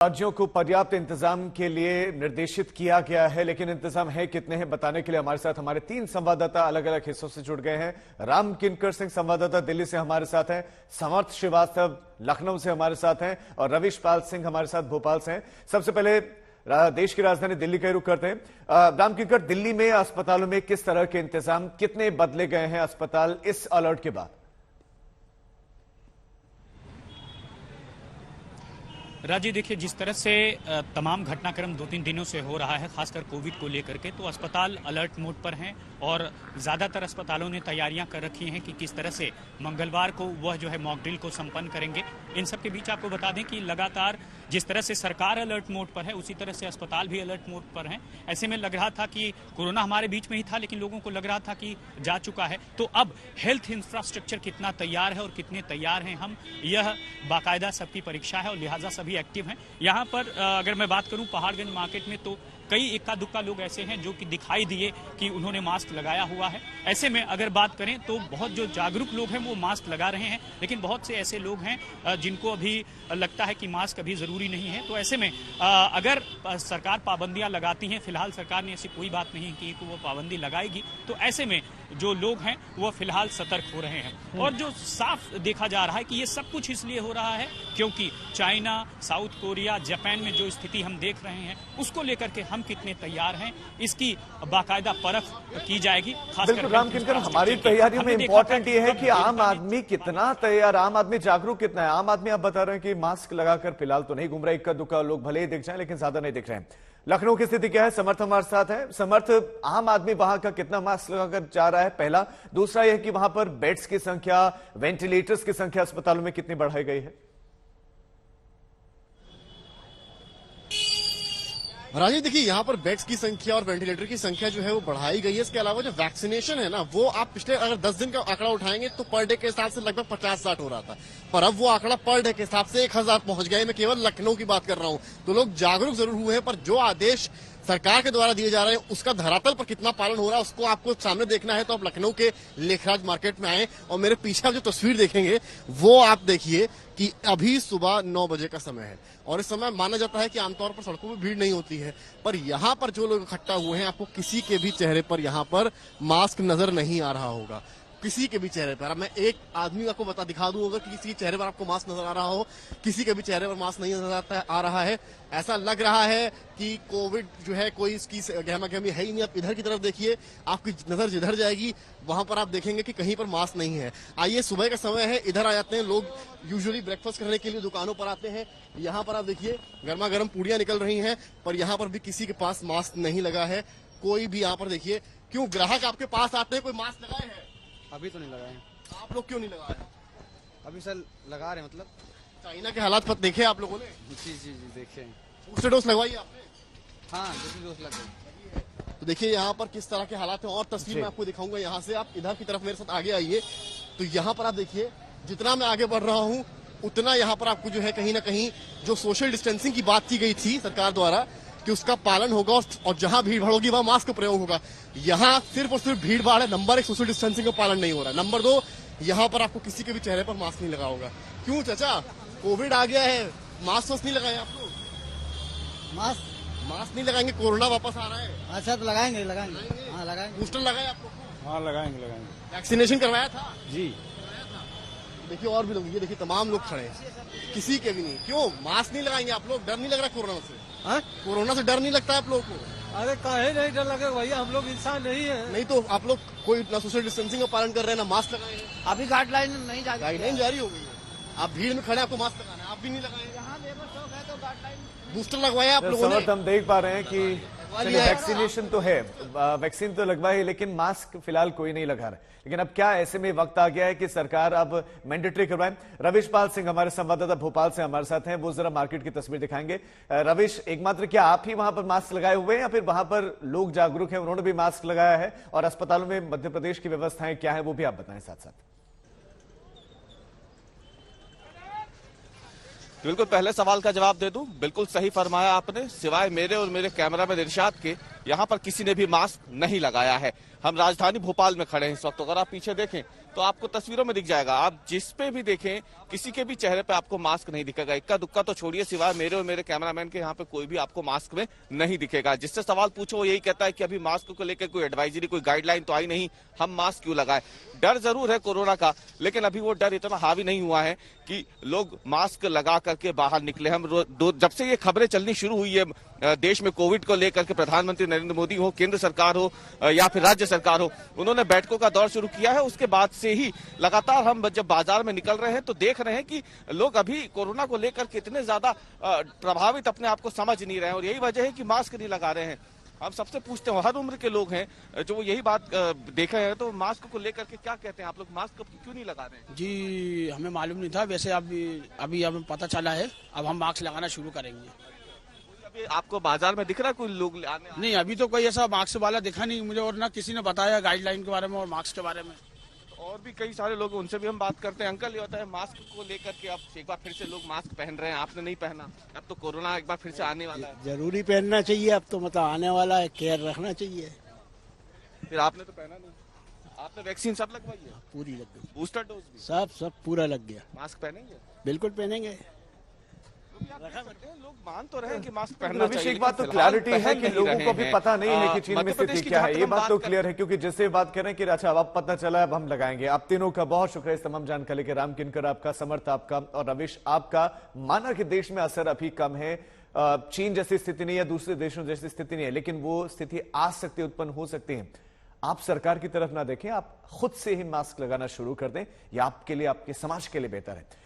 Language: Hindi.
राज्यों को पर्याप्त इंतजाम के लिए निर्देशित किया गया है, लेकिन इंतजाम है कितने हैं बताने के लिए हमारे साथ हमारे 3 संवाददाता अलग अलग हिस्सों से जुड़ गए हैं। राम किनकर सिंह संवाददाता दिल्ली से हमारे साथ हैं, समर्थ श्रीवास्तव लखनऊ से हमारे साथ हैं और रविश पाल सिंह हमारे साथ भोपाल से हैं। सबसे पहले देश की राजधानी दिल्ली का रुख करते हैं। राम किनकर, दिल्ली में अस्पतालों में किस तरह के इंतजाम, कितने बदले गए हैं अस्पताल इस अलर्ट के बाद? राजी, देखिए जिस तरह से तमाम घटनाक्रम 2-3 दिनों से हो रहा है, खासकर कोविड को लेकर के, तो अस्पताल अलर्ट मोड पर हैं और ज़्यादातर अस्पतालों ने तैयारियां कर रखी हैं कि किस तरह से मंगलवार को वह जो है मॉक ड्रिल को संपन्न करेंगे। इन सब के बीच आपको बता दें कि लगातार जिस तरह से सरकार अलर्ट मोड पर है, उसी तरह से अस्पताल भी अलर्ट मोड पर हैं। ऐसे में लग रहा था कि कोरोना हमारे बीच में ही था, लेकिन लोगों को लग रहा था कि जा चुका है। तो अब हेल्थ इंफ्रास्ट्रक्चर कितना तैयार है और कितने तैयार हैं हम, यह बाकायदा सबकी परीक्षा है और लिहाजा सभी एक्टिव हैं। यहाँ पर अगर मैं बात करूं पहाड़गंज मार्केट में, तो कई इक्का दुक्का लोग ऐसे हैं जो कि दिखाई दिए कि उन्होंने मास्क लगाया हुआ है। ऐसे में अगर बात करें तो बहुत जो जागरूक लोग हैं वो मास्क लगा रहे हैं, लेकिन बहुत से ऐसे लोग हैं जिनको अभी लगता है कि मास्क अभी जरूरी नहीं है। तो ऐसे में अगर सरकार पाबंदियां लगाती हैं, फिलहाल सरकार ने ऐसी कोई बात नहीं की कि वो पाबंदी लगाएगी, तो ऐसे में जो लोग हैं वो फिलहाल सतर्क हो रहे हैं। और जो साफ देखा जा रहा है कि ये सब कुछ इसलिए हो रहा है क्योंकि चाइना, साउथ कोरिया, जापान में जो स्थिति हम देख रहे हैं, उसको लेकर के हम कितने तैयार हैं इसकी बाकायदा परख की जाएगी। बिल्कुल राम किनकर, हमारी तैयारियों में इंपॉर्टेंट ये है कि आम आदमी कितना तैयार, आम आदमी जागरूक कितना है। आम आदमी आप बता रहे हैं कि मास्क लगाकर फिलहाल तो नहीं घूम रहे, इक्का दुक्का लोग भले ही दिख जाए लेकिन ज्यादा नहीं दिख रहे हैं। लखनऊ की स्थिति क्या है? समर्थ हमारे साथ है। समर्थ, आम आदमी वहां का कितना मास्क लगाकर जा रहा है, पहला। दूसरा यह कि वहां पर बेड्स की संख्या, वेंटिलेटर्स की संख्या अस्पतालों में कितनी बढ़ाई गई है? राजीव, देखिए यहाँ पर बेड्स की संख्या और वेंटिलेटर की संख्या जो है वो बढ़ाई गई है। इसके अलावा जो वैक्सीनेशन है ना, वो आप पिछले अगर 10 दिन का आंकड़ा उठाएंगे तो पर डे के हिसाब से लगभग 50-60 हो रहा था, पर अब वो आंकड़ा पर डे के हिसाब से 1000 पहुंच गया है। मैं केवल लखनऊ की बात कर रहा हूं। तो लोग जागरूक जरूर हुए हैं, पर जो आदेश सरकार के द्वारा दिए जा रहे हैं उसका धरातल पर कितना पालन हो रहा है उसको आपको सामने देखना है। तो आप लखनऊ के लेखराज मार्केट में आए और मेरे पीछे आप जो तस्वीर देखेंगे वो आप देखिए कि अभी सुबह 9 बजे का समय है और इस समय माना जाता है कि आमतौर पर सड़कों में भीड़ नहीं होती है, पर यहाँ पर जो लोग इकट्ठा हुए हैं, आपको किसी के भी चेहरे पर यहाँ पर मास्क नजर नहीं आ रहा होगा, किसी के भी चेहरे पर। अब मैं एक आदमी आपको दिखा दूं, अगर किसी के चेहरे पर आपको मास्क नजर आ रहा हो, किसी के भी चेहरे पर मास्क नहीं नजर आ रहा है। ऐसा लग रहा है कि कोविड जो है कोई इसकी गहमा-गहमी है ही नहीं। आप इधर की तरफ देखिए, आपकी नजर जिधर जाएगी वहां पर आप देखेंगे कि कहीं पर मास्क नहीं है। आइए, सुबह का समय है, इधर आ जाते हैं लोग। यूजुअली ब्रेकफास्ट करने के लिए दुकानों पर आते हैं। यहाँ पर आप देखिए गर्मा गर्म पूड़ियां निकल रही हैं, पर यहाँ पर भी किसी के पास मास्क नहीं लगा है। कोई भी यहाँ पर देखिए, क्यों ग्राहक आपके पास आते हैं, कोई मास्क लगाए हैं? अभी तो नहीं लगाए। आप लोग क्यों नहीं लगाए? अभी सर लगा रहे, मतलब चाइना के हालात पर देखे आप लोगों ने? जी जी जी देखे। बूस्टर डोज लगवाई आपने? हाँ, दूसरी डोज लग गई। तो देखिए यहाँ पर किस तरह के हालात हैं और तस्वीर मैं आपको दिखाऊंगा। यहाँ से आप इधर की तरफ मेरे साथ आगे आइए। तो यहाँ पर आप देखिए, जितना मैं आगे बढ़ रहा हूँ उतना यहाँ पर आपको जो है कहीं ना कहीं जो सोशल डिस्टेंसिंग की बात की गई थी सरकार द्वारा कि उसका पालन होगा और जहां भीड़ भाड़ होगी वहां मास्क का प्रयोग होगा। यहाँ सिर्फ और सिर्फ भीड़ भाड़ है। नंबर 1, सोशल डिस्टेंसिंग का पालन नहीं हो रहा है। नंबर 2, यहाँ पर आपको किसी के भी चेहरे पर मास्क नहीं लगा होगा। क्यों चाचा, कोविड आ गया है, मास्क नहीं लगाए आप लोग? मास्क नहीं लगाएंगे, कोरोना वापस आ रहा है। अच्छा, तो लगाएंगे। हाँ लगाएंगे। बूस्टर लगाए आप लोग? हाँ लगाएंगे। वैक्सीनेशन करवाया था? जी। देखिए और भी लोग, ये देखिए तमाम लोग खड़े हैं, किसी के भी नहीं। क्यों मास्क नहीं लगाएंगे आप लोग? डर नहीं लग रहा कोरोना से? कोरोना से डर नहीं लगता है आप लोगों को? अरे काहे नहीं डर लगे भैया, हम लोग इंसान नहीं है। नहीं तो आप लोग कोई ना सोशल डिस्टेंसिंग का पालन कर रहे हैं ना मास्क लगाए हैं। अभी गाइडलाइन नहीं जारी, गाइडलाइन जारी हो गई है। आप भीड़ में खड़े, आपको मास्क लगाना है, आप भी नहीं लगाए। यहाँ लेबर चौक है तो गाइडलाइन। बूस्टर लगवाया आप लोगों ने? हम देख पा रहे हैं कि वैक्सीनेशन तो है, वैक्सीन तो लगवाई है, लेकिन मास्क फिलहाल कोई नहीं लगा रहा है। लेकिन अब क्या ऐसे में वक्त आ गया है कि सरकार अब मैंडेटरी करवाए। रविश पाल सिंह हमारे संवाददाता भोपाल से हमारे साथ हैं, वो जरा मार्केट की तस्वीर दिखाएंगे। रविश, एकमात्र क्या आप ही वहां पर मास्क लगाए हुए हैं या फिर वहां पर लोग जागरूक हैं, उन्होंने भी मास्क लगाया है? और अस्पतालों में मध्य प्रदेश की व्यवस्थाएं क्या है वो भी आप बताएं साथ साथ। बिल्कुल, पहले सवाल का जवाब दे दूं। बिल्कुल सही फरमाया आपने, सिवाय मेरे और मेरे कैमरामैन इरशाद के यहाँ पर किसी ने भी मास्क नहीं लगाया है। हम राजधानी भोपाल में खड़े हैं इस वक्त। अगर आप पीछे देखें तो आपको तस्वीरों में दिख जाएगा, आप जिस पे भी देखें किसी के भी चेहरे पे आपको मास्क नहीं दिखेगा। इक्का दुक्का तो छोड़िए, सिवाय मेरे और मेरे कैमरामैन के यहाँ पे कोई भी आपको मास्क में नहीं दिखेगा। जिससे सवाल पूछो वो यही कहता है कि अभी मास्क को लेकर कोई एडवाइजरी, कोई गाइडलाइन तो आई नहीं, हम मास्क क्यों लगाए। डर जरूर है कोरोना का, लेकिन अभी वो डर इतना हावी नहीं हुआ है कि लोग मास्क लगा करके बाहर निकले। हम जब से ये खबरें चलनी शुरू हुई है देश में कोविड को लेकर के, प्रधानमंत्री नरेंद्र मोदी हो, केंद्र सरकार हो या फिर राज्य सरकार हो, उन्होंने बैठकों का दौर शुरू किया है। उसके बाद से ही लगातार हम जब बाजार में निकल रहे हैं तो देख रहे हैं कि लोग अभी कोरोना को लेकर कितने ज्यादा प्रभावित अपने आप को समझ नहीं रहे हैं, और यही वजह है कि मास्क नहीं लगा रहे हैं। हम सबसे पूछते हैं, हर उम्र के लोग हैं जो यही बात देखे हैं, तो मास्क को लेकर के क्या कहते हैं आप लोग, मास्क क्यों नहीं लगा रहे हैं? जी हमें मालूम नहीं था, वैसे अभी हमें पता चला है, अब हम मास्क लगाना शुरू करेंगे। अभी आपको बाजार में दिख रहा है कोई लोग आने? नहीं, अभी तो कोई ऐसा मास्क वाला दिखा नहीं मुझे, और ना किसी ने बताया गाइडलाइन के बारे में और मास्क के बारे में। और भी कई सारे लोग, उनसे भी हम बात करते हैं। अंकल, ये होता है मास्क को लेकर के अब एक बार फिर से लोग मास्क पहन रहे हैं, आपने नहीं पहना, अब तो कोरोना एक बार फिर से आने वाला है। जरूरी पहनना चाहिए, अब तो मतलब आने वाला है, केयर रखना चाहिए। फिर आपने तो पहना नहीं, आपने वैक्सीन सब लगवाई है? पूरी लग गई, बूस्टर डोज भी? सब पूरा लग गया। मास्क पहनेंगे? बिल्कुल पहनेंगे। लोग मान तो रहे हैं कि मास्क पहनना चाहिए। एक बात तो क्लैरिटी है कि लोगों को भी पता नहीं है कि चीन में स्थिति क्या है, ये बात तो क्लियर है, क्योंकि जिससे बात कर रहे हैं कि अच्छा अब पता चला, अब हम लगाएंगे। आप तीनों का बहुत शुक्रिया इस तमाम जानकारी के। राम किनकर आपका, समर्थ आपका और रविश आपका। माना कि देश में असर अभी कम है, चीन जैसी स्थिति नहीं है, दूसरे देशों जैसी स्थिति नहीं है, लेकिन वो स्थिति आ सकती है, उत्पन्न हो सकती है। आप सरकार की तरफ ना देखें, आप खुद से ही मास्क लगाना शुरू कर दें, यह आपके लिए, आपके समाज के लिए बेहतर है।